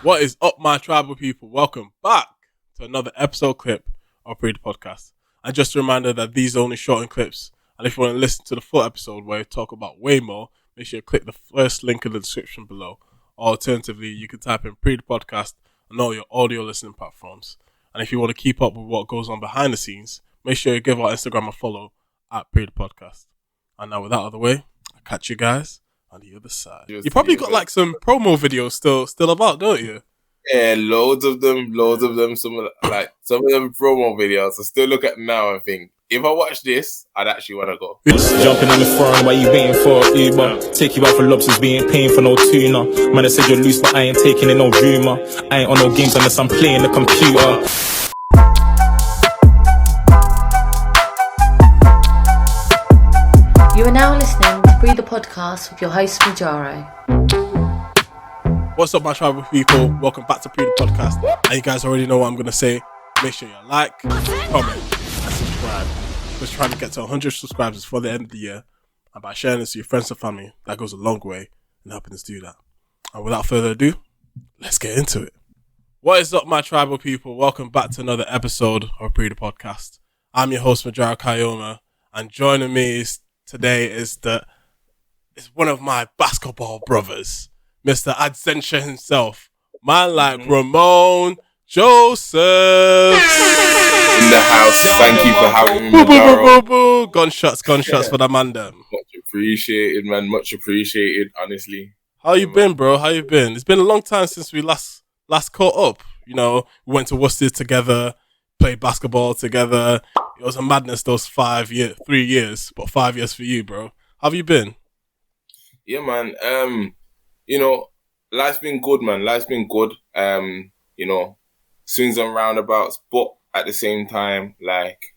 What is up, my tribal people? Welcome back to another episode clip of Pree Da Podcast. And just a reminder that these are only shortened clips. And if you want to listen to the full episode where we talk about way more, make sure you click the first link in the description below. Alternatively, you can type in Pree Da Podcast on all your audio listening platforms. And if you want to keep up with what goes on behind the scenes, make sure you give our Instagram a follow at Pree Da Podcast. And now with that out of the way, I'll catch you guys on the other side. You probably got like some promo videos still about, don't you? Yeah, loads of them. Some of them promo videos. I still look at now and think, if I watch this, I'd actually want to go. Jumping on the phone while you waiting for Uber. Take you out for lobsters, we ain't paying for no tuna. Man, I said you're loose, but I ain't taking in no rumor. I ain't on no games unless I'm playing the computer. You are now listening to Pree Da Podcast with your host, Majaro. What's up, my tribal people? Welcome back to Pree Da Podcast. And you guys already know what I'm going to say. Make sure you like, comment, and subscribe. We're trying to get to 100 subscribers before the end of the year. And by sharing this to your friends and family, that goes a long way in helping us do that. And without further ado, let's get into it. What is up, my tribal people? Welcome back to another episode of Pree Da Podcast. I'm your host, Majaro Kayoma. And joining me today is one of my basketball brothers, Mr. Adzenture himself, man like Ramone Josephs. In the house, thank you for having me, Majaro. Gunshots for the man them. Much appreciated, man. Much appreciated, honestly. How you been, bro? How you been? It's been a long time since we last caught up. You know, we went to Worcester together, played basketball together. It was a madness those 3 years, but 5 years for you, bro. How have you been? Yeah, man. Life's been good, man. Life's been good. Swings and roundabouts, but at the same time, like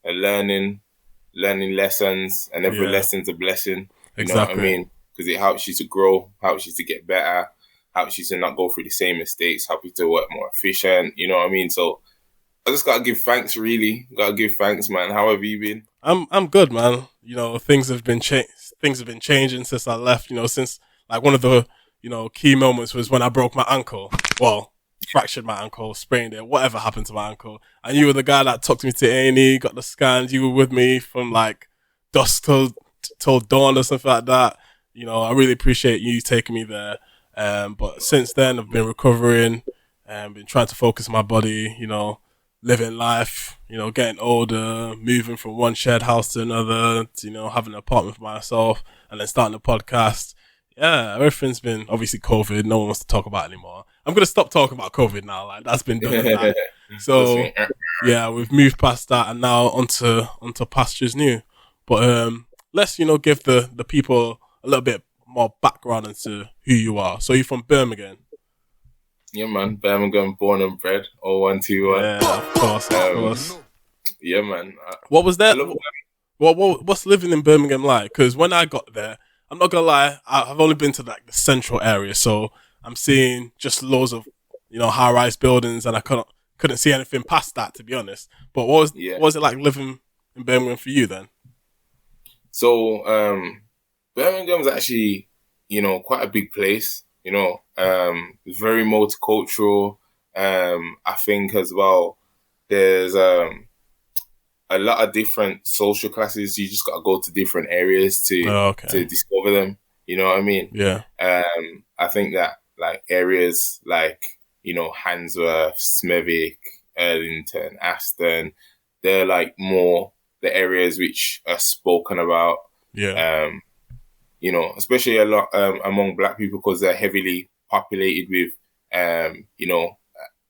learning lessons, and every lesson's a blessing. You know what I mean? Because it helps you to grow, helps you to get better, helps you to not go through the same mistakes, helps you to work more efficient. You know what I mean? So I just gotta give thanks, really. Gotta give thanks, man. How have you been? I'm good, man. You know, things have been changing since I left. You know, since like one of the key moments was when I broke my ankle. Well, fractured my ankle, sprained it, whatever happened to my ankle. And you were the guy that took me to A&E, got the scans. You were with me from like dusk till dawn or something like that. You know, I really appreciate you taking me there. But since then, I've been recovering and been trying to focus on my body. You know, living life, getting older, moving from one shared house to another, to, having an apartment for myself, and then starting a podcast. Yeah, everything's been, obviously COVID, no one wants to talk about it anymore. I'm going to stop talking about COVID now, like that's been done. Now. So, yeah, we've moved past that and now onto pastures new. But let's, give the people a little bit more background into who you are. So you're from Birmingham? Yeah, man. Birmingham, born and bred. 0121. Yeah, of course. Yeah, man. What was that? What's living in Birmingham like? Because when I got there, I'm not gonna lie, I've only been to like the central area, so I'm seeing just loads of high-rise buildings, and I couldn't see anything past that, to be honest. But what was it like living in Birmingham for you then? So Birmingham's actually quite a big place. It's very multicultural. I think as well, there's a lot of different social classes. You just gotta go to different areas to discover them. You know what I mean? Yeah. I think that like areas like Handsworth, Smethwick, Erlington, Aston, they're like more the areas which are spoken about. Yeah. Especially a lot among Black people because they're heavily populated with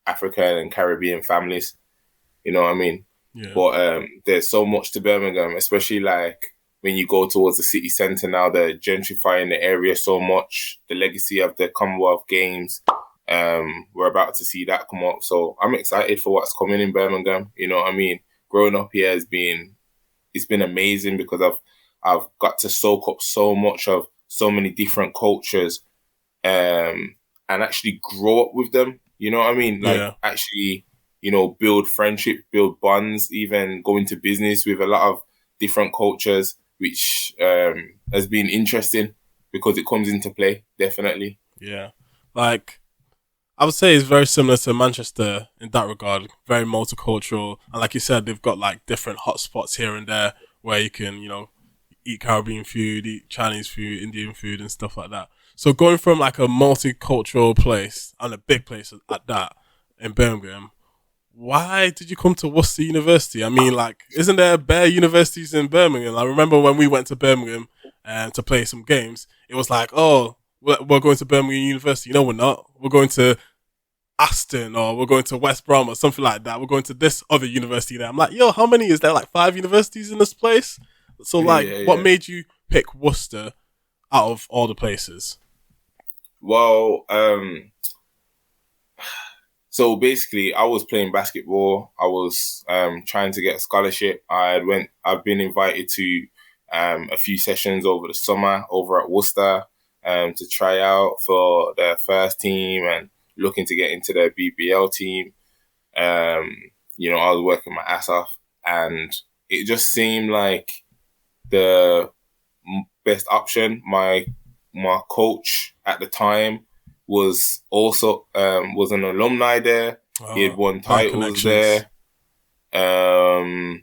African and Caribbean families. You know what I mean? Yeah. But there's so much to Birmingham, especially like when you go towards the city centre now. They're gentrifying the area so much. The legacy of the Commonwealth Games, we're about to see that come up. So I'm excited for what's coming in Birmingham. You know what I mean? Growing up here it's been amazing because I've got to soak up so much of so many different cultures, and actually grow up with them. You know what I mean? Actually, build friendship, build bonds, even go into business with a lot of different cultures, which has been interesting because it comes into play, definitely. Yeah. Like, I would say it's very similar to Manchester in that regard. Very multicultural, and like you said, they've got like different hotspots here and there where you can, eat Caribbean food, eat Chinese food, Indian food, and stuff like that. So going from like a multicultural place and a big place at that in Birmingham, why did you come to Worcester University? I mean, like, isn't there bare universities in Birmingham? I remember when we went to Birmingham to play some games, it was like, oh, we're going to Birmingham University. No, we're not. We're going to Aston, or we're going to West Brom or something like that. We're going to this other university there. I'm like, yo, how many is there? Like 5 universities in this place? So like, what made you pick Worcester out of all the places? Well, so basically I was playing basketball. I was trying to get a scholarship. I've been invited to a few sessions over the summer over at Worcester to try out for their first team and looking to get into their BBL team. I was working my ass off, and it just seemed like the best option. My coach at the time was also was an alumni there. He had won titles there. I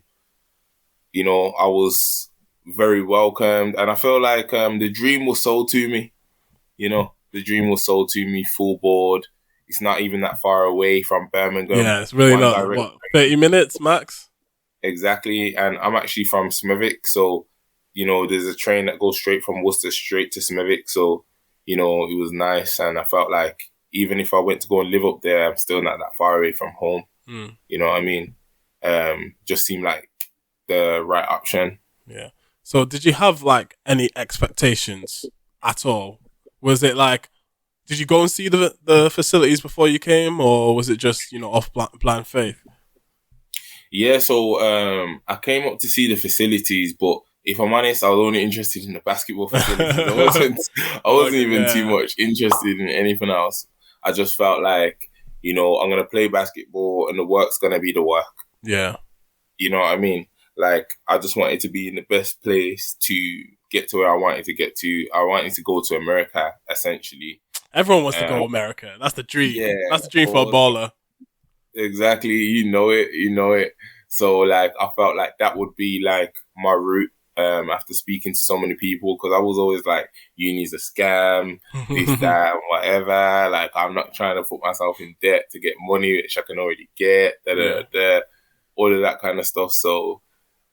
was very welcomed, and I feel like the dream was sold to me. The dream was sold to me full board. It's not even that far away from Birmingham. Yeah, it's really not. What, 30 minutes max? Exactly. And I'm actually from Smethwick. So, there's a train that goes straight from Worcester straight to Smethwick. So, it was nice. And I felt like even if I went to go and live up there, I'm still not that far away from home. You know what I mean? Just seemed like the right option. Yeah. So did you have like any expectations at all? Was it like, did you go and see the facilities before you came, or was it just, off blind faith? Yeah, so I came up to see the facilities, but if I'm honest, I was only interested in the basketball facilities. I wasn't even too much interested in anything else. I just felt like, I'm going to play basketball and the work's going to be the work. Yeah. You know what I mean? Like, I just wanted to be in the best place to get to where I wanted to get to. I wanted to go to America, essentially. Everyone wants to go to America. That's the dream. Yeah, that's the dream for a baller. Exactly. You know it. So, like, I felt like that would be, like, my route after speaking to so many people, because I was always like, uni's a scam, this, that, and whatever. Like, I'm not trying to put myself in debt to get money, which I can already get, all of that kind of stuff. So,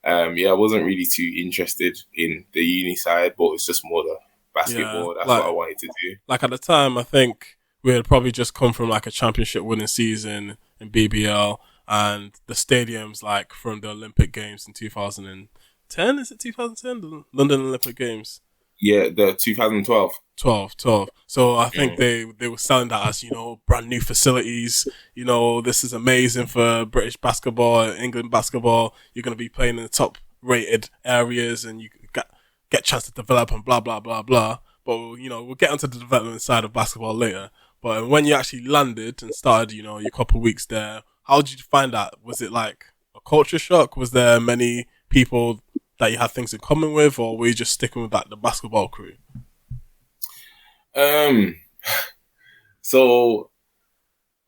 I wasn't really too interested in the uni side, but it's just more the basketball. That's what I wanted to do. Like, at the time, I think we had probably just come from like a championship winning season in BBL, and the stadiums, like from the Olympic Games in 2010, is it 2010? The London Olympic Games? Yeah, the 2012. 12. So I think they were selling that as, brand new facilities. This is amazing for British basketball, England basketball. You're going to be playing in the top rated areas and you get a chance to develop and blah, blah, blah, blah. But, we'll get onto the development side of basketball later. But when you actually landed and started, your couple of weeks there, how did you find that? Was it like a culture shock? Was there many people that you had things in common with, or were you just sticking with the basketball crew? So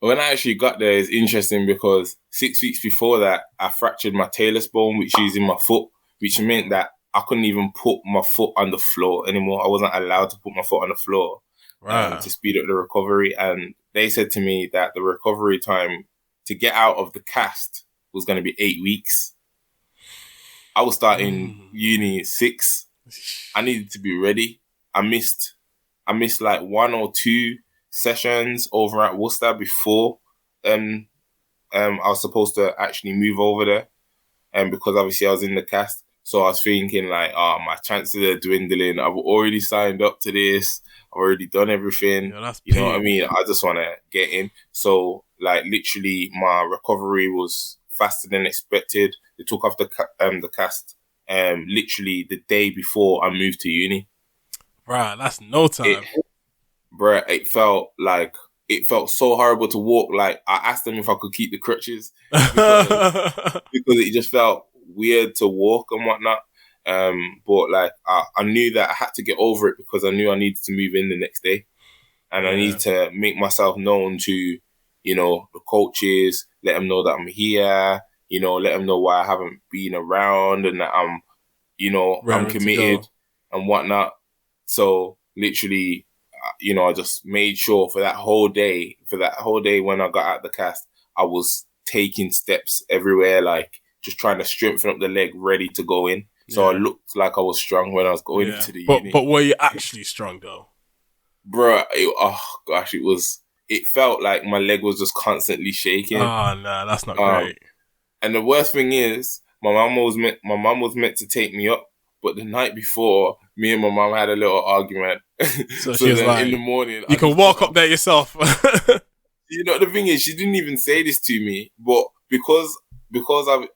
when I actually got there, it's interesting because 6 weeks before that, I fractured my talus bone, which is in my foot, which meant that I couldn't even put my foot on the floor anymore. I wasn't allowed to put my foot on the floor to speed up the recovery. And they said to me that the recovery time to get out of the cast was going to be 8 weeks. I was starting uni 6. I needed to be ready. I missed like 1 or 2 sessions over at Worcester before I was supposed to actually move over there. And because obviously I was in the cast. So I was thinking like, my chances are dwindling. I've already signed up to this. I've already done everything. You know what I mean? I just want to get in. So like literally my recovery was faster than expected. They took off the cast literally the day before I moved to uni. Right, that's no time. It felt so horrible to walk. Like I asked them if I could keep the crutches because it just felt weird to walk and whatnot. But like I knew that I had to get over it because I knew I needed to move in the next day. and I need to make myself known to, the coaches, let them know that I'm here, let them know why I haven't been around and that I'm, I'm committed and whatnot. So literally, I just made sure for that whole day when I got out the cast, I was taking steps everywhere, like just trying to strengthen up the leg, ready to go in. So I looked like I was strong when I was going into the unit. But were you actually strong though? Bruh, it felt like my leg was just constantly shaking. Oh no, that's not great. And the worst thing is, my mum was meant to take me up, but the night before, me and my mum had a little argument. So she was then like, in the morning, you can walk up there yourself. The thing is, she didn't even say this to me, but because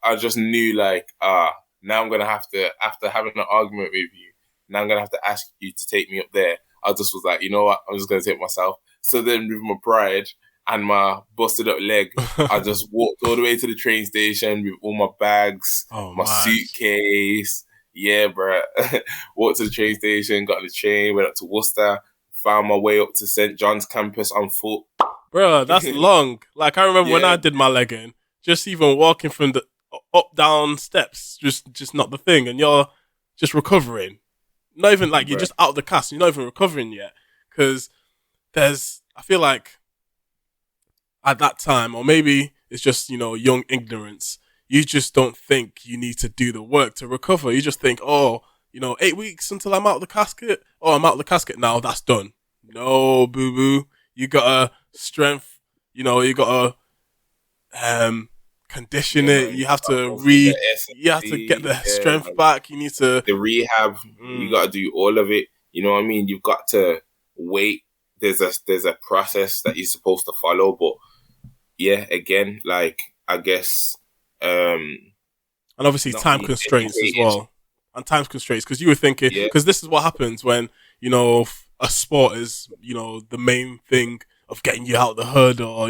I just knew like, now I'm gonna have to, after having an argument with you, now I'm gonna have to ask you to take me up there. I just was like, you know what, I'm just gonna take myself. So then with my pride and my busted up leg, I just walked all the way to the train station with all my bags, my suitcase. Yeah, bro. Walked to the train station, got on the train, went up to Worcester, found my way up to St. John's campus on foot. Bro, that's long. Like I remember when I did my legging, just even walking from the up down steps, just not the thing, and you're just recovering. Not even like you're just out of the cast. You're not even recovering yet, because I feel like at that time, or maybe it's just young ignorance. You just don't think you need to do the work to recover. You just think, 8 weeks until I'm out of the casket. Oh, I'm out of the casket now. That's done. No, boo boo. You gotta strength. You gotta condition it. You have to You have to get the strength back. You need to the rehab. You gotta do all of it. You know what I mean? You've got to wait. There's a process that you're supposed to follow, but again, like I guess. And obviously time constraints as well. And time constraints, because you were thinking, because this is what happens when, a sport is, the main thing of getting you out of the hood or,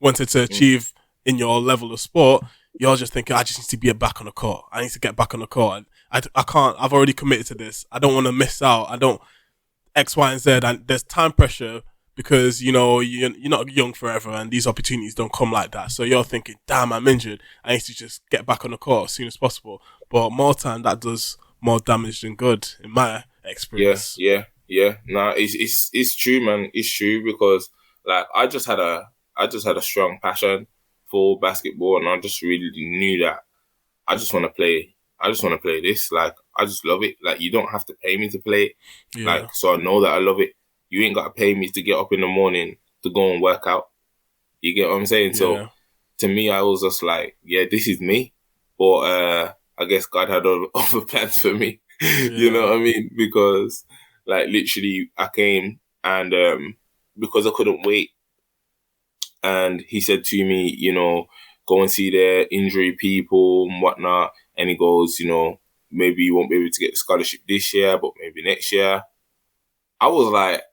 wanted to achieve in your level of sport. You're just thinking, I just need to be back on the court. I need to get back on the court. I can't, I've already committed to this. I don't want to miss out. I don't X, Y, and Z. And there's time pressure because, you're not young forever and these opportunities don't come like that. So you're thinking, damn, I'm injured. I need to just get back on the court as soon as possible. But more time, that does more damage than good in my experience. Yeah. Nah, it's true, man. It's true because like I just had a strong passion for basketball and I just really knew that I just want to play this. Like, I just love it. Like, you don't have to pay me to play it. Yeah. Like, so I know that I love it. You ain't got to pay me to get up in the morning to go and work out. You get what I'm saying? Yeah. So, to me, I was just like, yeah, this is me. But I guess God had other plans for me. You know what I mean? Because, like, literally, I came and because I couldn't wait, and he said to me, go and see their injury people and whatnot. And he goes, maybe you won't be able to get the scholarship this year, but maybe next year. I was like,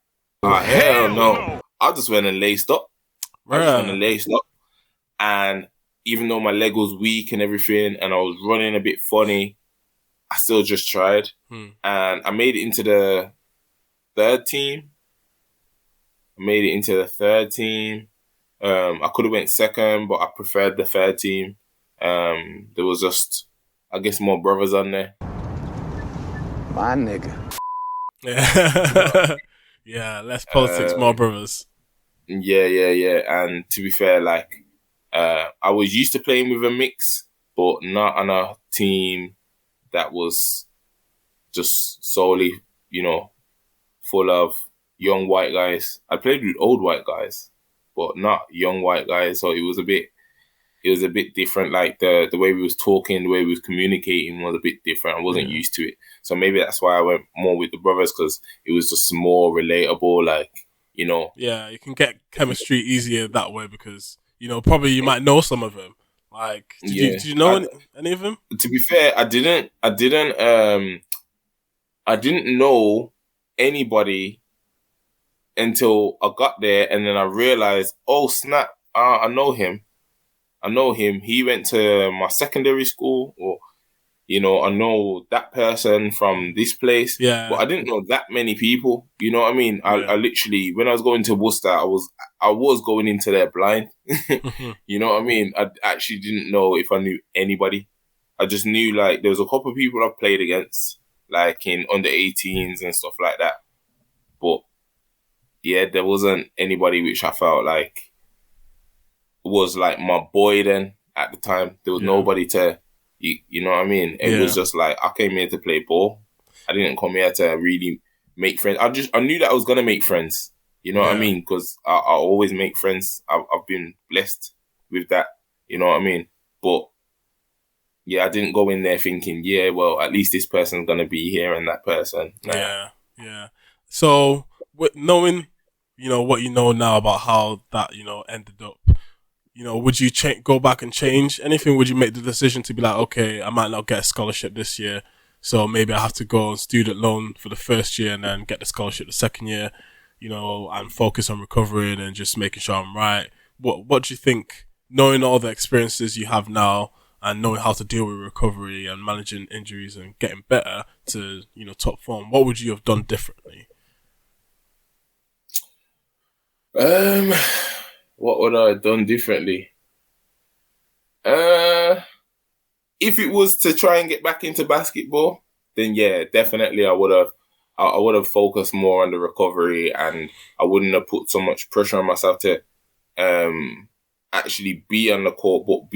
hell no. I just went and laced up. And even though my leg was weak and everything, and I was running a bit funny, I still just tried. And I made it into the third team. I could have went second, but I preferred the third team. There was just, I guess, more brothers on there. My nigga. Yeah, less politics, more brothers. Yeah. And to be fair, like, I was used to playing with a mix, but not on a team that was just solely, full of young white guys. I played with old white guys, but not young white guys. So it was a bit different. Like the way we was talking, the way we was communicating was a bit different. I wasn't used to it. So maybe that's why I went more with the brothers, because it was just more relatable, like, Yeah, you can get chemistry easier that way because, probably you might know some of them. Like, did you know any of them? To be fair, I didn't know anybody until I got there, and then I realized, oh snap, I know him. He went to my secondary school, or I know that person from this place, Yeah. but I didn't know that many people. You know what I mean? I literally, when I was going to Worcester, I was going into there blind. You know what I mean? I actually didn't know if I knew anybody. I just knew like there was a couple of people I've played against, like in under 18s and stuff like that. But yeah, there wasn't anybody which I felt like was like my boy then at the time. There was nobody to, you know what I mean? It was just like, I came here to play ball. I didn't come here to really make friends. I knew that I was going to make friends. You know what I mean? Because I always make friends. I've been blessed with that. You know what I mean? But yeah, I didn't go in there thinking, yeah, well, at least this person's going to be here and that person. Nah. Yeah. So, with knowing, what you know now about how that, ended up, would you go back and change anything? Would you make the decision to be like, okay, I might not get a scholarship this year, so maybe I have to go on student loan for the first year and then get the scholarship the second year, and focus on recovering and just making sure I'm right? What do you think, knowing all the experiences you have now and knowing how to deal with recovery and managing injuries and getting better to, top form, what would you have done differently? What would I have done differently? If it was to try and get back into basketball, then yeah, definitely I would have focused more on the recovery, and I wouldn't have put so much pressure on myself to actually be on the court, but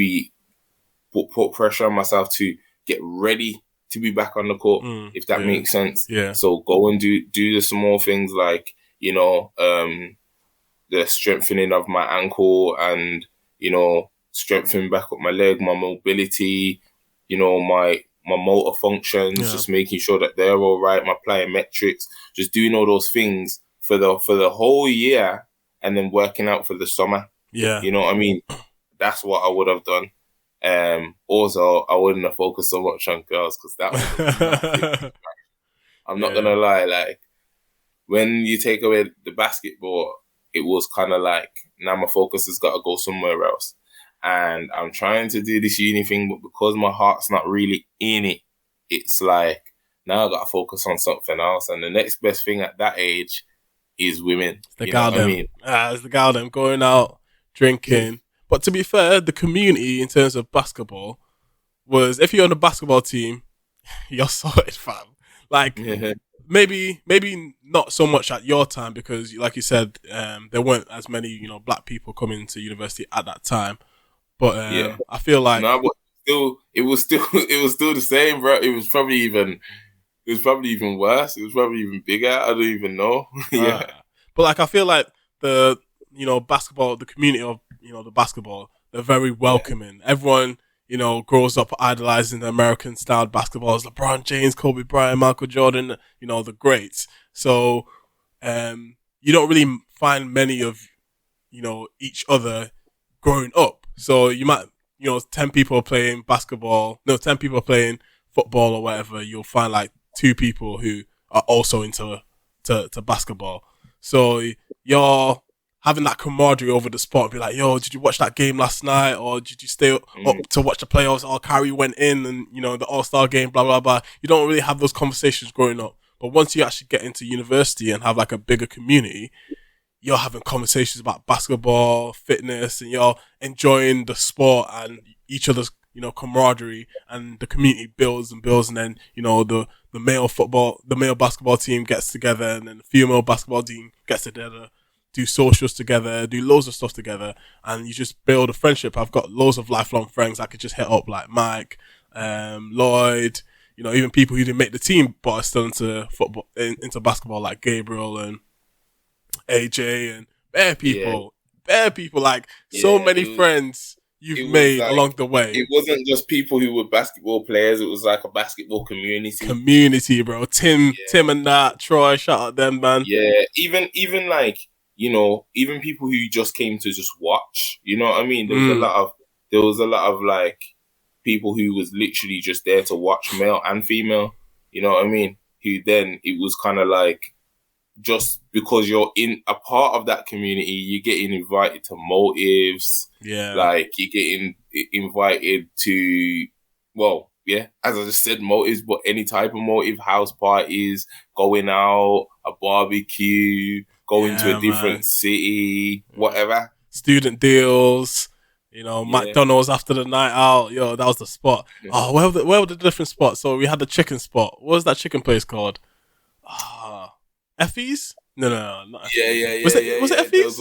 put pressure on myself to get ready to be back on the court, if that makes sense. Yeah. So go and do the small things like, the strengthening of my ankle and, strengthening back up my leg, my mobility, my motor functions, just making sure that they're all right, my plyometrics, just doing all those things for the whole year and then working out for the summer. Yeah. You know what I mean? That's what I would have done. Also, I wouldn't have focused so much on girls because that was I'm not going to lie, like, when you take away the basketball, it was kind of like, now my focus has got to go somewhere else. And I'm trying to do this uni thing, but because my heart's not really in it, it's like, now I got to focus on something else. And the next best thing at that age is women. It's the you know what I mean? It's the gal them going out, drinking. But to be fair, the community in terms of basketball was, if you're on the basketball team, you're sorted, fam. Like, maybe not so much at your time because, like you said, there weren't as many, black people coming to university at that time. But I feel like but it was still the same, bro. It was probably even worse. It was probably even bigger. I don't even know. But like, I feel like the basketball, the community of the basketball, they're very welcoming. Everyone grows up idolizing the American style basketball as LeBron James, Kobe Bryant, Michael Jordan, the greats. So you don't really find many of each other growing up. So you might 10 people playing basketball, 10 people playing football or whatever, you'll find like 2 people who are also into to basketball. So you're having that camaraderie over the sport, be like, yo, did you watch that game last night? Or did you stay up to watch the playoffs? Or Kyrie went in and, the All-Star game, blah, blah, blah. You don't really have those conversations growing up. But once you actually get into university and have like a bigger community, you're having conversations about basketball, fitness, and you're enjoying the sport and each other's, camaraderie, and the community builds and builds. And then, the male basketball team gets together, and then the female basketball team gets together, do socials together, do loads of stuff together, and you just build a friendship. I've got loads of lifelong friends I could just hit up, like Mike, Lloyd, even people who didn't make the team but are still into football, into basketball, like Gabriel and AJ and bare people, like so many friends you've made like, along the way. It wasn't just people who were basketball players, it was like a basketball community, bro. Tim and that, Troy, shout out them, man. Yeah, even like, even people who just came to just watch, you know what I mean? There was a lot of like people who was literally just there to watch, male and female, you know what I mean? Who then, it was kind of like, just because you're in a part of that community, you're getting invited to motives. Yeah. Like, you're getting invited to, well, yeah, as I just said, motives, but any type of motive, house parties, going out, a barbecue, going to a different city, whatever. Student deals, McDonald's after the night out. Yo, that was the spot. Yeah. Oh, where were the different spots? So we had the chicken spot. What was that chicken place called? Effie's? No, not Effie's. Was it Effie's?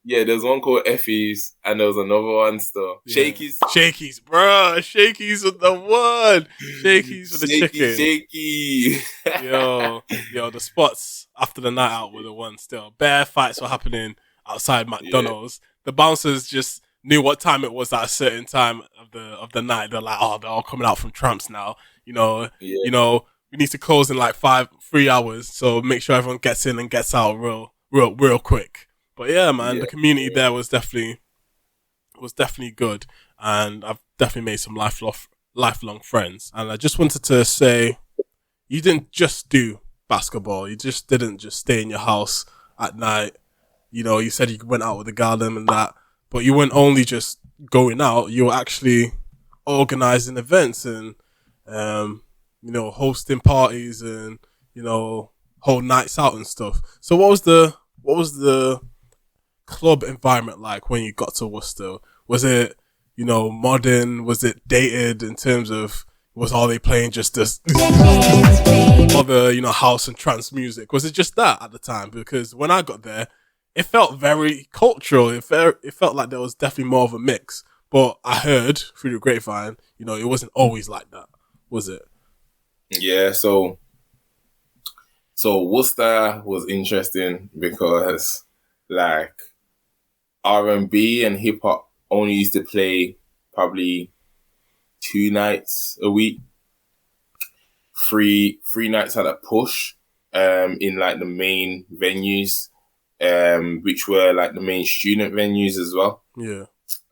There was one called Effie's, and there was another one still. Yeah. Shakey's, bro. Shakey's with the one. Shakey's with the chicken. Shaky. Yo, the spots after the night out were the ones still. Bare fights were happening outside McDonald's. Yeah. The bouncers just knew what time it was at a certain time of the night. They're like, oh, they're all coming out from tramps now. We need to close in like 3 hours, so make sure everyone gets in and gets out real quick. But yeah, man, the community there was definitely good, and I've definitely made some lifelong friends. And I just wanted to say, you didn't just do basketball. You just didn't just stay in your house at night. You said you went out with the garden and that, but you weren't only just going out. You were actually organizing events and hosting parties and whole nights out and stuff. So what was the club environment like when you got to Worcester? Was it modern? Was it dated in terms of, was all they playing just this other house and trance music? Was it just that at the time? Because when I got there, it felt very cultural. It felt like there was definitely more of a mix. But I heard through the grapevine, it wasn't always like that, was it? Yeah, so Worcester was interesting because like R&B and hip hop only used to play probably 2 nights a week. Three nights at a push in like the main venues, which were like the main student venues as well. Yeah.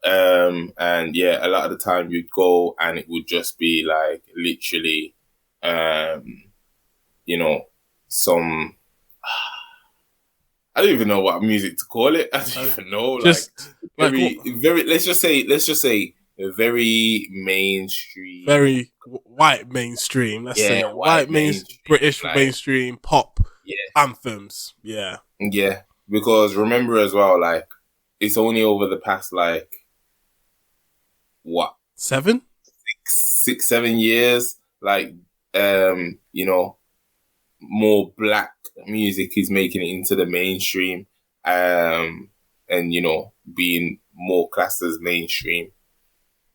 And yeah, a lot of the time you'd go and it would just be like literally some, I don't even know what music to call it. I don't even know. Very, let's just say very mainstream. Very white mainstream. Let's say white mainstream, British mainstream pop anthems. Yeah. Yeah. Because remember as well, like, it's only over the past, like, what? 7? 6-7 years, like, more black music is making it into the mainstream, and being more classed as mainstream.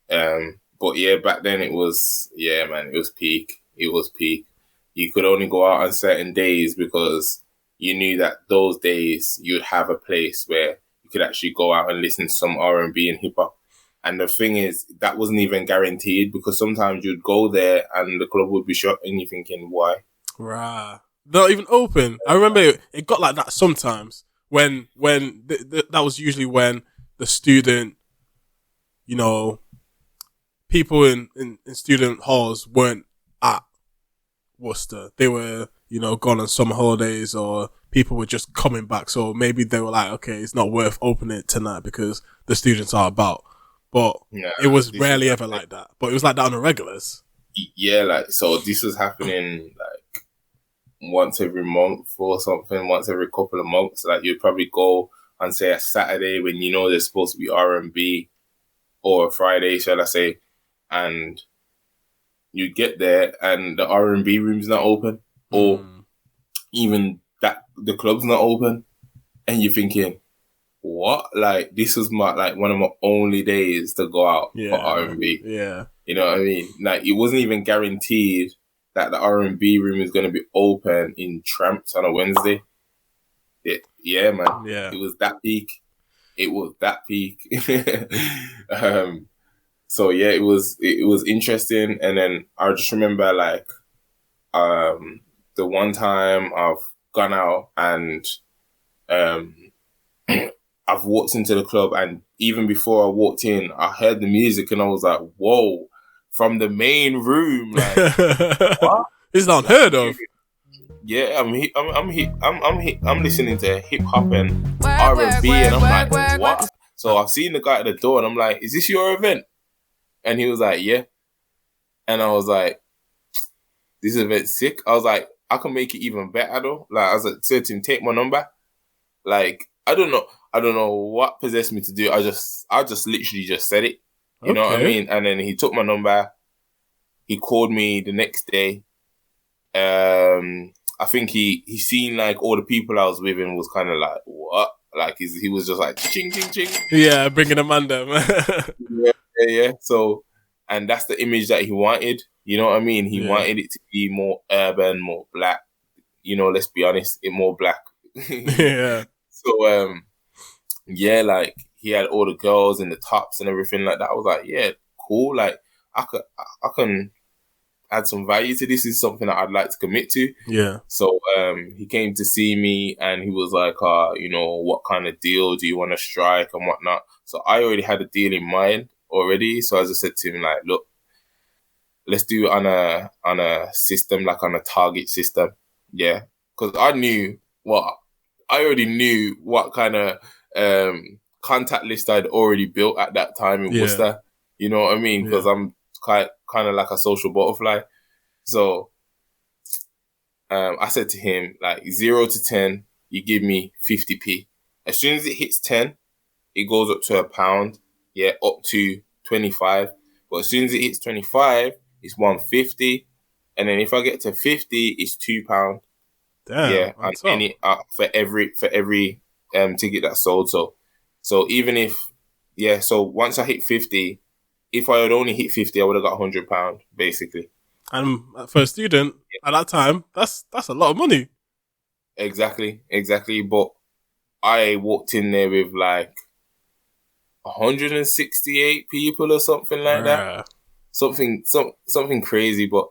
But yeah, back then it was peak. It was peak. You could only go out on certain days because you knew that those days you'd have a place where you could actually go out and listen to some R&B and hip hop. And the thing is, that wasn't even guaranteed because sometimes you'd go there and the club would be shut and you're thinking, why? Right. They're not even open. I remember it got like that sometimes when that was usually when the student, people in student halls weren't at Worcester. They were, gone on summer holidays or people were just coming back. So maybe they were like, okay, it's not worth opening it tonight because the students are about. But it was rarely ever like that. But it was like that on the regulars. Yeah, like, so this was happening like once every month or something, once every couple of months. Like you'd probably go on, say, a Saturday when there's supposed to be R&B, or a Friday, shall I say, and you get there and the R&B room's not open, or even that the club's not open, and you're thinking, what? Like, this was one of my only days to go out for R&B. Yeah. You know what I mean? Like, it wasn't even guaranteed that the R&B room is going to be open in Tramps on a Wednesday. Yeah, man. Yeah. It was that peak. So yeah, it was interesting. And then I just remember like the one time I've gone out and I've walked into the club, and even before I walked in, I heard the music and I was like, whoa, from the main room. Like, what? It's not unheard of. Yeah, I'm listening to hip hop and R&B, and I'm like, what? So I've seen the guy at the door and I'm like, is this your event? And he was like, yeah. And I was like, this event's sick. I was like, I can make it even better though. Like I was like, said to him, take my number. Like, I don't know what possessed me to do it. I just literally just said it. You know what I mean? And then he took my number. He called me the next day. I think he seen like all the people I was with and was kind of like, what? Like he was just like, ching, ching, ching. Yeah, bringing a man down. Yeah. So, and that's the image that he wanted. You know what I mean? He wanted it to be more urban, more black. You know, let's be honest, more black. Yeah. So, yeah, like he had all the girls in the tops and everything like that. I was like, yeah, cool. Like I can add some value to this. This is something that I'd like to commit to. Yeah. So he came to see me and he was like, you know, what kind of deal do you want to strike and whatnot? So I already had a deal in mind already. So I just said to him, like, look, let's do it on a system, like on a target system. Yeah. Because I already knew what kind of contact list I'd already built at that time in Worcester. You know what I mean? Because I'm kind of like a social butterfly. So I said to him, like 0 to 10, you give me 50p. As soon as it hits 10, it goes up to £1. Yeah, up to 25. But as soon as it hits 25, it's 150. And then if I get to 50, it's £2. Damn, yeah, and for every ticket that's sold. So even if so once I hit 50, if I had only hit 50, I would have got £100 basically. And for a student at that time, that's a lot of money. Exactly. But I walked in there with like 168 people or something like that. Something crazy, but.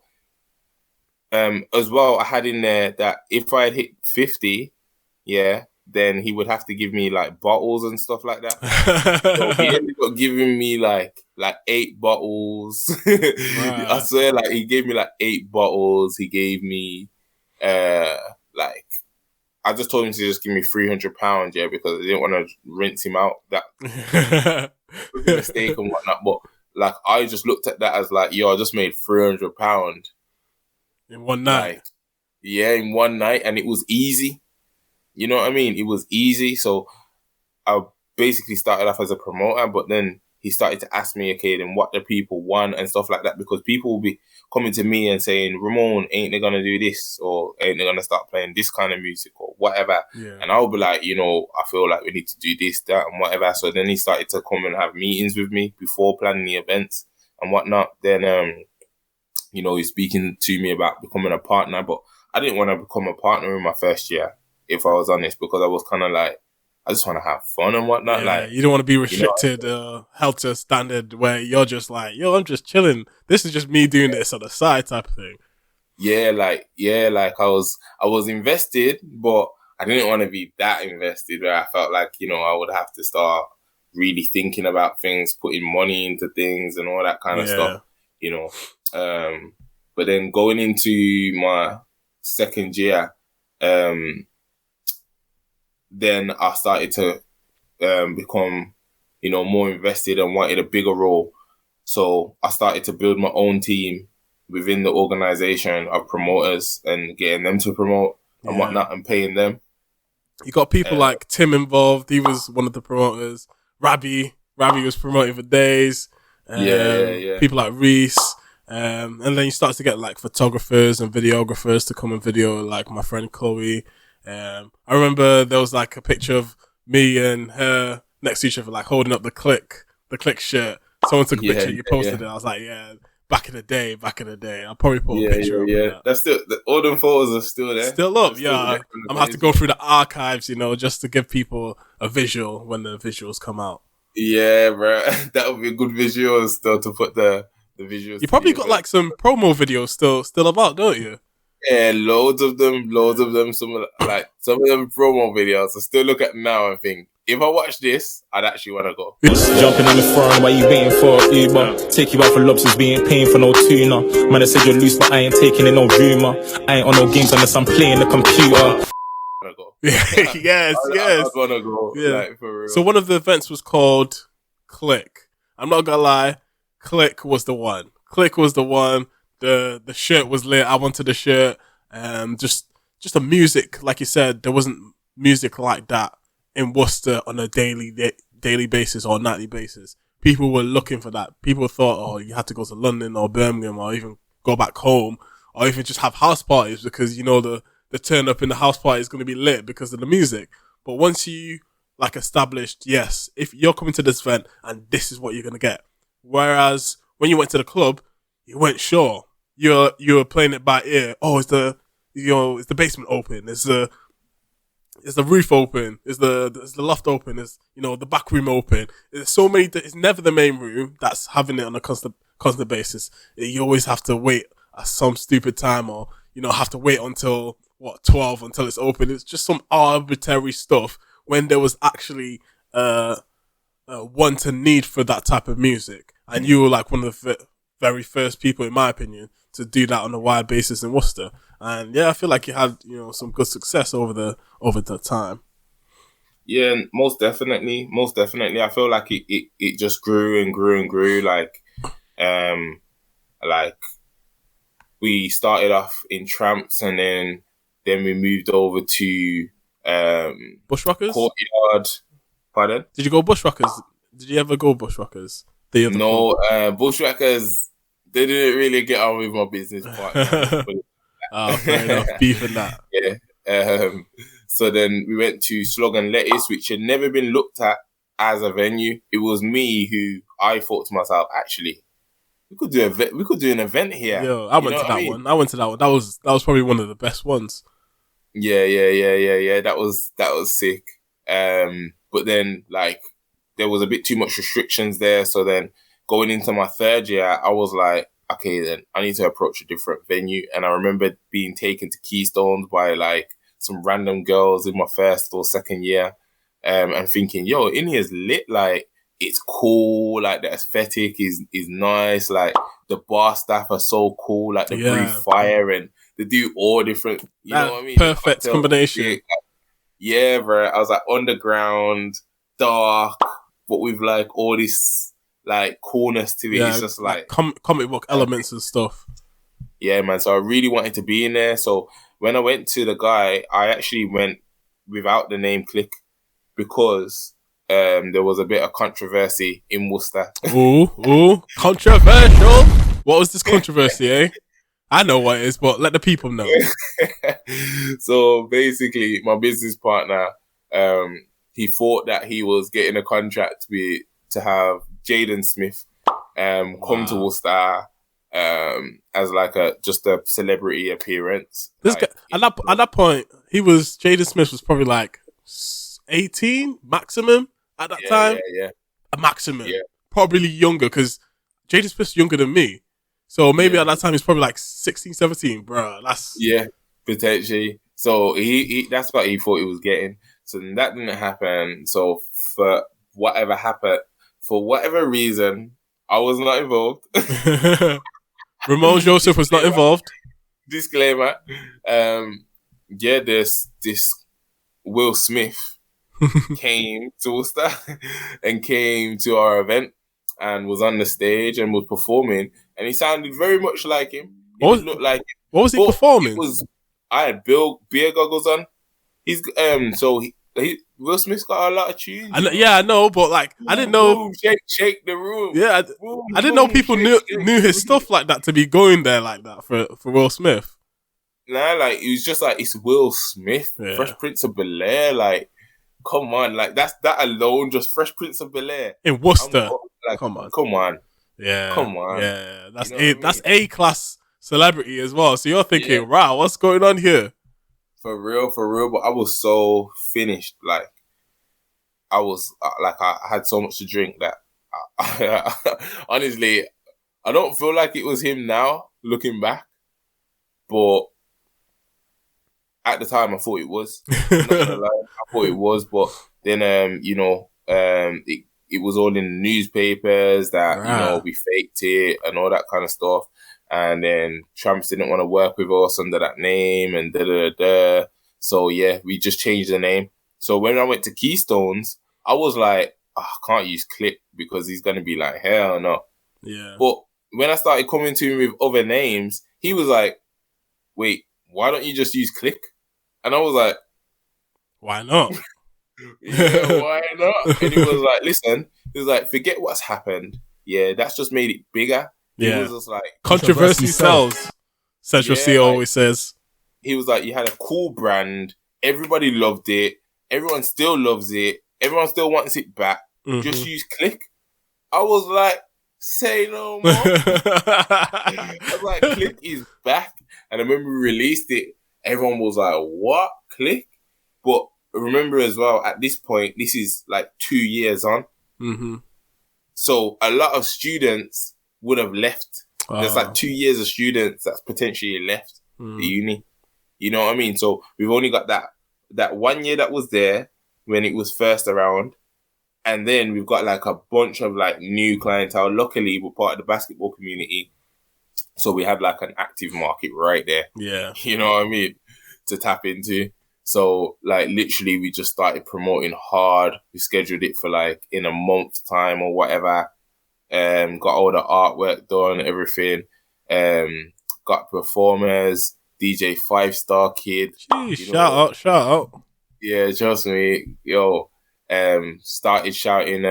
As well, I had in there that if I had hit 50, then he would have to give me like bottles and stuff like that. So he ended up giving me like 8 bottles. I swear, like he gave me like 8 bottles. He gave me like I just told him to just give me £300, because I didn't want to rinse him out. That was a mistake and whatnot. But like I just looked at that as like, yo, I just made £300. In one night. Like, in one night. And it was easy. You know what I mean? It was easy. So I basically started off as a promoter, but then he started to ask me, okay, then what do people want and stuff like that? Because people will be coming to me and saying, Ramone, ain't they going to do this? Or ain't they going to start playing this kind of music or whatever? Yeah. And I'll be like, you know, I feel like we need to do this, that and whatever. So then he started to come and have meetings with me before planning the events and whatnot. Then, you know, he's speaking to me about becoming a partner, but I didn't want to become a partner in my first year, if I was honest, because I was kind of like, I just want to have fun and whatnot. Yeah, like you don't want to be restricted, held to a standard where you're just like, yo, I'm just chilling. This is just me doing this on the side type of thing. Like I was invested, but I didn't want to be that invested where I felt like, you know, I would have to start really thinking about things, putting money into things and all that kind of stuff, you know. But then going into my second year, then I started to become, you know, more invested and wanted a bigger role. So I started to build my own team within the organization of promoters and getting them to promote and whatnot and paying them. You got people like Tim involved. He was one of the promoters. Rabbi was promoting for days. People like Reese. And then you start to get like photographers and videographers to come and video, like my friend Chloe. I remember there was like a picture of me and her next to each other, like holding up the Clique shirt. Someone took a picture, you posted it. I was like, back in the day. I'll probably put a picture of that. That's still, all them photos are still there. Still up, I'm gonna have to go through the archives, you know, just to give people a visual when the visuals come out. Yeah, bro. That would be a good visual still to put the visuals. You probably got like some promo videos still about, don't you? Yeah, loads of them. Some of them promo videos. I still look at now and think, if I watch this, I'd actually want to go. Jumping on the phone while you waiting for Uber. Take you out for lobsters, being paying for no tuna. Man, I said you're loose, but I ain't taking in no rumor. I ain't on no games unless I'm playing the computer. Yes. I want to go. Yeah. Like, for real. So one of the events was called Clique. I'm not gonna lie, Clique was the one. Clique was the one. The shirt was lit. I wanted the shirt. Just the music, like you said, there wasn't music like that in Worcester on a daily basis or nightly basis. People were looking for that. People thought, oh, you had to go to London or Birmingham or even go back home or even just have house parties because, you know, the turn up in the house party is going to be lit because of the music. But once you like established, yes, if you're coming to this event and this is what you're going to get. Whereas when you went to the club, you weren't sure. You were playing it by ear. Oh, is the basement open? Is the roof open? Is the loft open? Is, you know, the back room open? There's so many. It's never the main room that's having it on a constant basis. You always have to wait at some stupid time, or, you know, have to wait until 12 until it's open. It's just some arbitrary stuff when there was actually want and need for that type of music, and you were like one of the very first people, in my opinion, to do that on a wide basis in Worcester. And yeah, I feel like you had, you know, some good success over the time. Yeah, most definitely. I feel like it just grew and grew and grew. Like we started off in Tramps, and then we moved over to Bushrockers? Courtyard. Pardon? Did you go Bushrockers? Did you ever go Bushrockers? No, Bushrockers, they didn't really get on with my business partner. Fair enough. Beef and that. Yeah. So then we went to Slug and Lettuce, which had never been looked at as a venue. It was me who I thought to myself, actually, we could do an event here. Yo, I went to that one. That was probably one of the best ones. Yeah. That was sick. But then, like, there was a bit too much restrictions there. So then going into my third year, I was like, okay, then I need to approach a different venue. And I remember being taken to Keystones by like some random girls in my first or second year, and thinking, yo, in here's lit. Like, it's cool. Like, the aesthetic is nice. Like, the bar staff are so cool. Like, they breathe fire and they do all different, you know what I mean? Perfect combination. Yeah, bro. I was like underground, dark, but with like all this like coolness to it. It's just like comic book elements and stuff. Yeah, man. So I really wanted to be in there. So when I went to the guy, I actually went without the name Clique because there was a bit of controversy in Worcester. Ooh, controversial. What was this controversy, eh? I know what it is, but let the people know. So basically, my business partner, he thought that he was getting a contract to have Jaden Smith come to Worcester as like just a celebrity appearance. This guy, at that point, Jaden Smith was probably like 18 maximum at that time. Yeah. A maximum. Yeah. Probably younger, because Jaden Smith's younger than me. So maybe at that time he's probably like 16, 17, bro. Yeah, potentially. So he that's what he thought he was getting. So then that didn't happen. So for whatever reason, I was not involved. Ramone Josephs was not involved. Disclaimer. This Will Smith came to Worcester and came to our event and was on the stage and was performing, and he sounded very much like him. He looked like him. What was he performing? I had beer goggles on. He's Will Smith's got a lot of tunes. I know, but like I didn't know. Boom, shake the room. Yeah, I didn't know people knew his stuff like that to be going there like that for Will Smith. Nah, like it was just like, it's Will Smith, Fresh Prince of Bel-Air. Like, come on, like that alone, just Fresh Prince of Bel-Air in Worcester. Like, come on, yeah, come on, yeah. That's A-class celebrity as well. So you're thinking, wow, what's going on here? For real. But I was so finished. Like, I was I had so much to drink that honestly, I don't feel like it was him now looking back, but at the time I thought it was. I'm not gonna lie, I thought it was, but then it was all in the newspapers that we faked it and all that kind of stuff. And then Tramps didn't want to work with us under that name and da. So yeah, we just changed the name. So when I went to Keystones, I was like, I can't use Clique because he's gonna be like, hell no. Yeah. But when I started coming to him with other names, he was like, wait, why don't you just use Clique? And I was like, why not? Yeah, why not? And he was like, listen, he was like, forget what's happened. Yeah, that's just made it bigger. Yeah. He was just like, controversy sells. Central C always says. He was like, you had a cool brand. Everybody loved it. Everyone still loves it. Everyone still wants it back. Just use Clique. I was like, say no more. I was like, Clique is back. And I remember we released it. Everyone was like, what? Clique? But remember as well, at this point, this is like 2 years on. So a lot of students would have left. There's like 2 years of students that's potentially left the uni. You know what I mean? So we've only got that 1 year that was there when it was first around. And then we've got like a bunch of like new clientele. Luckily, we're part of the basketball community. So we had like an active market right there. Yeah. You know what I mean? To tap into. So like literally we just started promoting hard. We scheduled it for like in a month's time or whatever. Got all the artwork done, everything. Got performers, DJ 5-Star Kid. Jeez, shout out. Yeah, trust me. Yo, started shouting,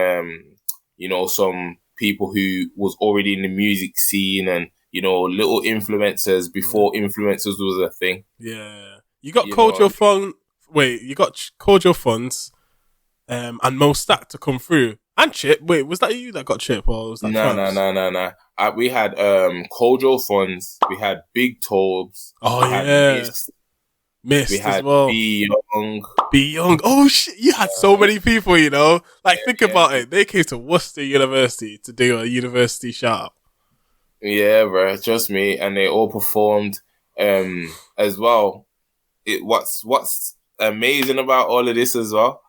some people who was already in the music scene and, little influencers before influencers was a thing. Yeah. You got Kojo Fun. Wait, you got Kojo Funds and Mo Stack to come through. And Chip. Wait, was that you that got Chip? Or was that No. We had Kojo Funds. We had Big Tobes. Oh, yeah. Mist we had as well. Be Young. Oh, shit. You had so many people, Like, think about it. They came to Worcester University to do a university shout. Yeah, bro. Trust me. And they all performed as well. What's amazing about all of this as well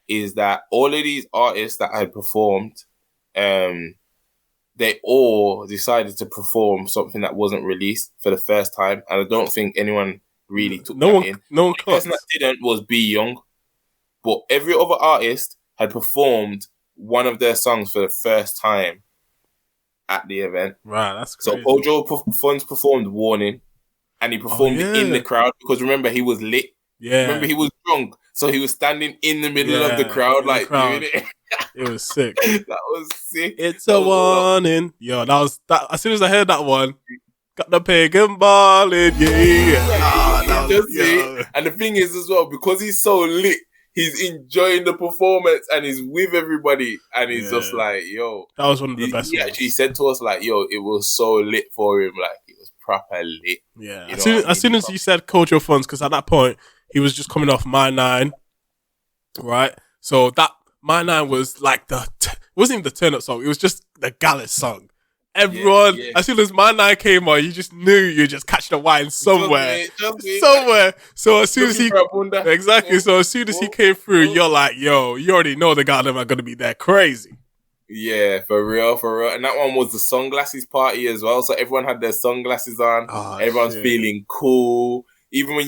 is that all of these artists that had performed, they all decided to perform something that wasn't released for the first time, and I don't think anyone really took that in. No one The person that didn't was Be Young, but every other artist had performed one of their songs for the first time at the event. Right, that's crazy. So Kojo Funds performed Warning. And he performed it in the crowd because remember he was lit. Yeah. Remember he was drunk, so he was standing in the middle of the crowd, doing it. It was sick. That was sick. It's a warning. Yo, that was that. As soon as I heard that one, got the pagan ballin', And the thing is as well, because he's so lit, he's enjoying the performance and he's with everybody, and he's just like, yo. That was one of the best. He actually said to us like, yo, it was so lit for him, like it was proper lit. Yeah. As soon as you said Kojo Funds, because at that point he was just coming off My 9, right? So that My 9 was like it wasn't even the turn up song. It was just the Gallus song. Everyone, as soon as My 9 came on, you just knew you just catch the wine somewhere. Somewhere. So as soon as he came through, you're like, yo, you already know the Gallus are going to be there crazy. Yeah, for real. And that one was the sunglasses party as well. So everyone had their sunglasses on. Everyone's feeling cool. Even when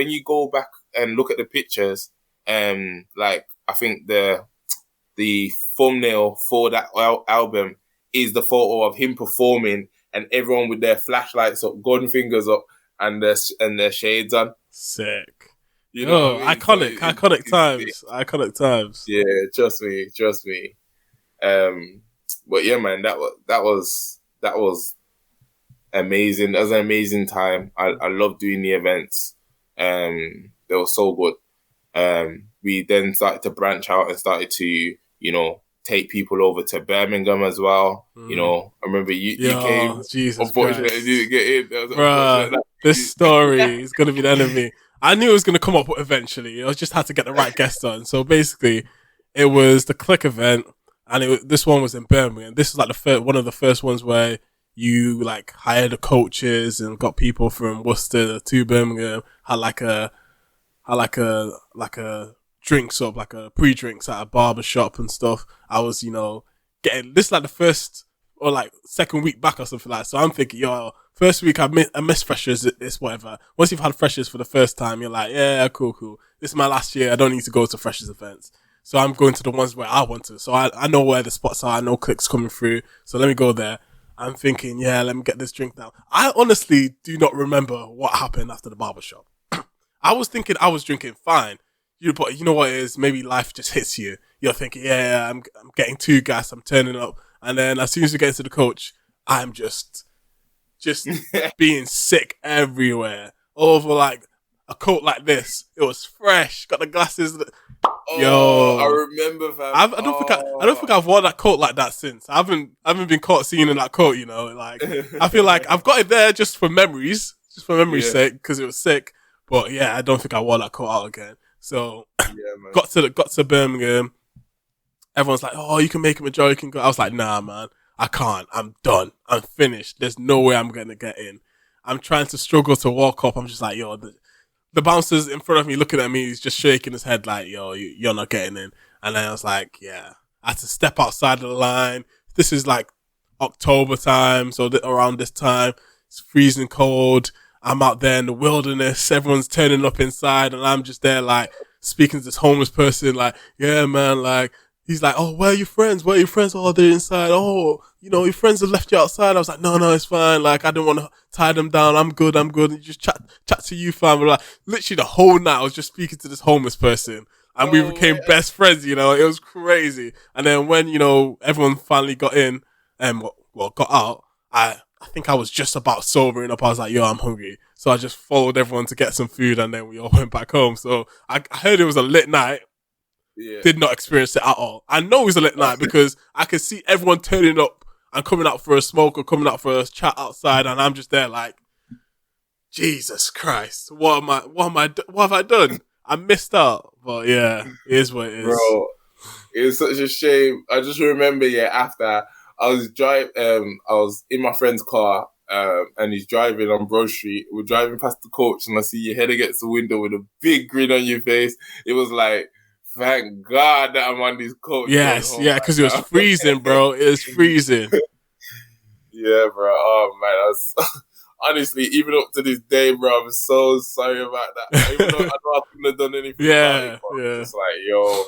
you go back and look at the pictures, like I think the thumbnail for that album is the photo of him performing and everyone with their flashlights up, gun fingers up, and their shades on. Sick. Iconic times. Yeah, trust me. But yeah, man, that was amazing. That was an amazing time. I love doing the events. They were so good. We then started to branch out and started to, take people over to Birmingham as well. I remember you came. Jesus unfortunately, Christ. you didn't get in. Bruh, this story is going to be the enemy. I knew it was going to come up eventually. I just had to get the right guest on. So basically, it was the Clique event, and this one was in Birmingham. This is like one of the first ones where you like hired the coaches and got people from Worcester to Birmingham. Had like a drinks up, like a pre-drinks at a barber shop and stuff. I was, getting this like the first or like second week back or something like that. So I'm thinking, first week I missed freshers, it's whatever. Once you've had freshers for the first time, you're like, yeah, cool. This is my last year. I don't need to go to freshers events. So I'm going to the ones where I want to. So I know where the spots are. I know Clique's coming through. So let me go there. I'm thinking, yeah, let me get this drink down. I honestly do not remember what happened after the barbershop. I was thinking I was drinking fine. But you know what it is? Maybe life just hits you. You're thinking, yeah, I'm getting too gassed. I'm turning up. And then as soon as we get to the coach, I'm just being sick everywhere. Over like a coat like this. It was fresh. Got the glasses. Yo, I remember, fam. I don't think I've worn that coat like that since. I haven't been caught seen in that coat. You know, like I feel like I've got it there just for memories sake because it was sick. But yeah, I don't think I wore that coat out again. So got to Birmingham. Everyone's like, "Oh, you can make him a joke. You can go." I was like, "Nah, man, I can't. I'm done. I'm finished. There's no way I'm gonna get in." I'm trying to struggle to walk up. I'm just like, "Yo, the bouncer's in front of me looking at me. He's just shaking his head like, yo, you're not getting in." And then I was like, yeah, I had to step outside of the line. This is like October time. So around this time, it's freezing cold. I'm out there in the wilderness. Everyone's turning up inside and I'm just there like speaking to this homeless person like, yeah, man, like, he's like, "Oh, where are your friends? Where are your friends? Oh, they're inside. Oh, you know, your friends have left you outside." I was like, no, it's fine. Like, I didn't want to tie them down. I'm good. And you just chat to you, fam. Like, literally the whole night I was just speaking to this homeless person and we became best friends, you know. It was crazy. And then when, you know, everyone finally got in and got out, I think I was just about sobering up. I was like, yo, I'm hungry. So I just followed everyone to get some food and then we all went back home. So I heard it was a lit night. Yeah. Did not experience it at all. I know it was a lit night because I could see everyone turning up and coming out for a smoke or coming out for a chat outside, and I'm just there like, Jesus Christ, what have I done? I missed out, but yeah, it is what it is. Bro, it was such a shame. I just remember, after I was in my friend's car, and he's driving on Broad Street. We're driving past the coach, and I see your head against the window with a big grin on your face. It was like, thank God that I'm on this coach. Yes, yeah, because it was freezing, bro. It was freezing. Yeah, bro. Oh, man. I was, honestly, even up to this day, bro, I'm so sorry about that. Even though I know I couldn't have done anything about it, but I'm just like, yo,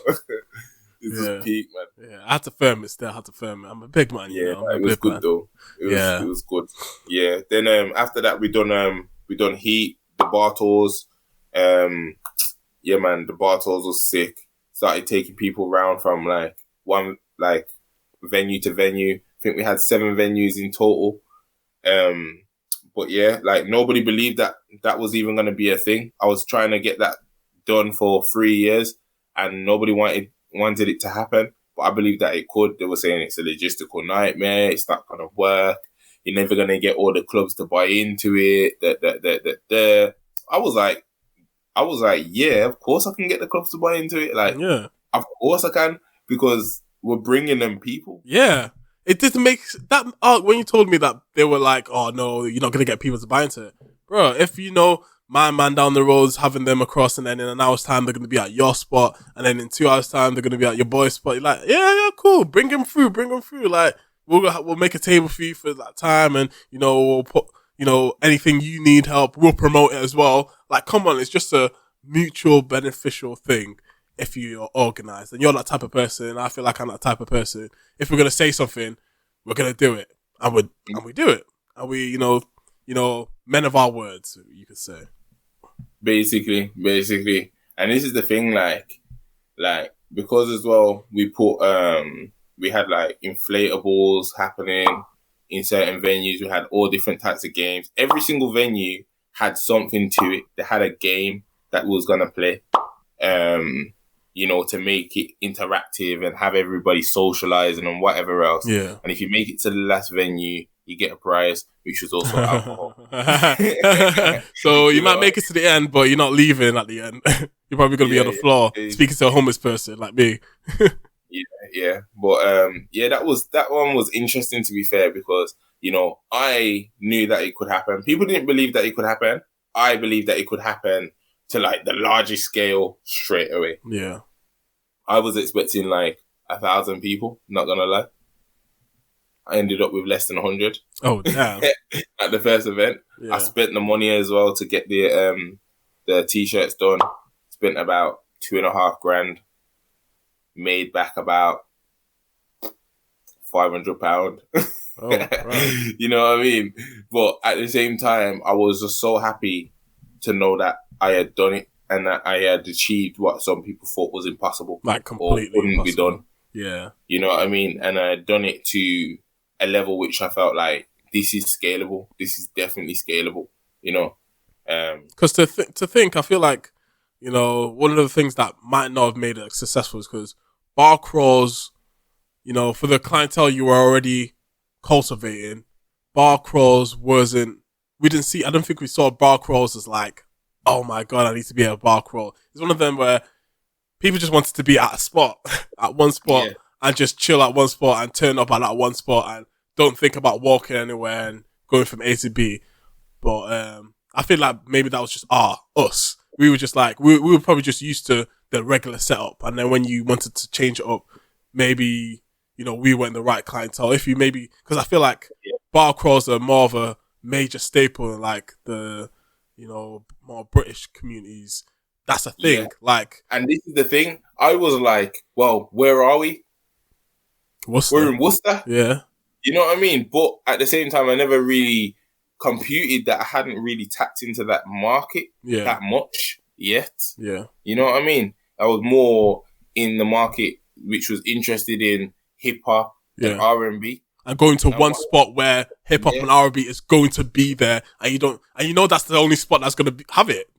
this is peak, man. Yeah, I had to firm it still. I'm a big man, you know. It was good, though. It was good. Yeah. Then after that, we done Heat, the Bartles. Yeah, man, the Bartles was sick. Started taking people around from one venue to venue. I think we had 7 venues in total. But yeah, nobody believed that was even going to be a thing. I was trying to get that done for 3 years and nobody wanted it to happen. But I believe that it could. They were saying it's a logistical nightmare. It's not going to work. You're never going to get all the clubs to buy into it. I was like, yeah, of course I can get the clubs to buy into it. Of course I can, because we're bringing them people. Yeah. It didn't make that, when you told me that they were like, oh no, you're not going to get people to buy into it. Bro, if you know, my man down the road's having them across and then in an hour's time, they're going to be at your spot. And then in 2 hours time, they're going to be at your boy's spot. You're like, yeah, cool. Bring them through. Like, we'll make a table for you for that time. And, you know, we'll put, you know, anything you need help, we'll promote it as well. Like, come on, it's just a mutual beneficial thing if you're organized. And you're that type of person. I feel like I'm that type of person. If we're going to say something, we're going to do it. And we do it. And we, you know, men of our words, you could say. Basically. And this is the thing, because as well, we put, we had inflatables happening in certain venues. We had all different types of games. Every single venue had something to it. They had a game that we was going to play, you know, to make it interactive and have everybody socializing and whatever else. Yeah. And if you make it to the last venue, you get a prize, which was also alcohol. So you might make it to the end, but you're not leaving at the end. You're probably going to be on the floor speaking to a homeless person like me. Yeah. But that one was interesting, to be fair, because, you know, I knew that it could happen. People didn't believe that it could happen. I believed that it could happen to the largest scale straight away. Yeah. I was expecting 1,000 people, not gonna lie. I ended up with less than 100. Oh, damn. At the first event. Yeah. I spent the money as well to get the t-shirts done. Spent about $2,500. Made back about £500. Oh, right. You know what I mean? But at the same time, I was just so happy to know that I had done it and that I had achieved what some people thought was impossible. Like completely or couldn't impossible. be done. Yeah. You know what I mean? And I had done it to a level which I felt like, this is scalable. This is definitely scalable, you know? Because to think, I feel like, you know, one of the things that might not have made it successful is because bar crawls, you know, for the clientele you were already cultivating, bar crawls I don't think we saw bar crawls as like, oh my God, I need to be at a bar crawl. It's one of them where people just wanted to be at a spot, at one spot, and just chill at one spot and turn up at that one spot and don't think about walking anywhere and going from A to B. But I feel like maybe that was just us. We were just like, we were probably just used to the regular setup. And then when you wanted to change it up, maybe, you know, we weren't the right clientele. If you maybe, because I feel like bar crawls are more of a major staple in like the, you know, more British communities. That's a thing. Yeah. Like, and this is the thing. I was like, well, where are we? Worcester. We're in Worcester. Yeah. You know what I mean? But at the same time, I never really computed that I hadn't really tapped into that market that much yet. Yeah. You know what I mean? I was more in the market which was interested in hip hop and R&B. And going to one spot where hip hop and R&B is going to be there, and you know that's the only spot that's going to have it.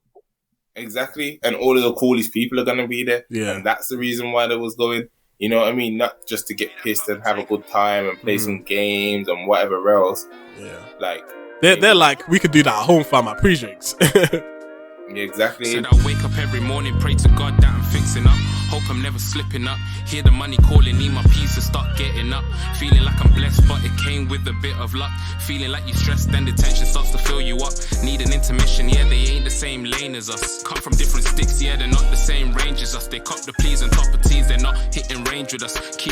Exactly. And all of the coolest people are going to be there. Yeah. And that's the reason why they was going. You know what I mean? Not just to get pissed and have a good time and play some games and whatever else. Yeah. Like, they're like, we could do that at home, fam, at pre-drinks. Yeah, exactly. Said I wake up every morning, pray to God that I'm fixing up. Hope I'm never slipping up. Hear the money calling, need my peace to start getting up. Feeling like I'm blessed, but it came with a bit of luck. Feeling like you stressed, then the tension starts to fill you up. Need an intermission, yeah, they ain't the same lane as us. Cut from different sticks, yeah, they're not the same range as us. They cop the pleas and top of teas, they're not hitting range with us. Keep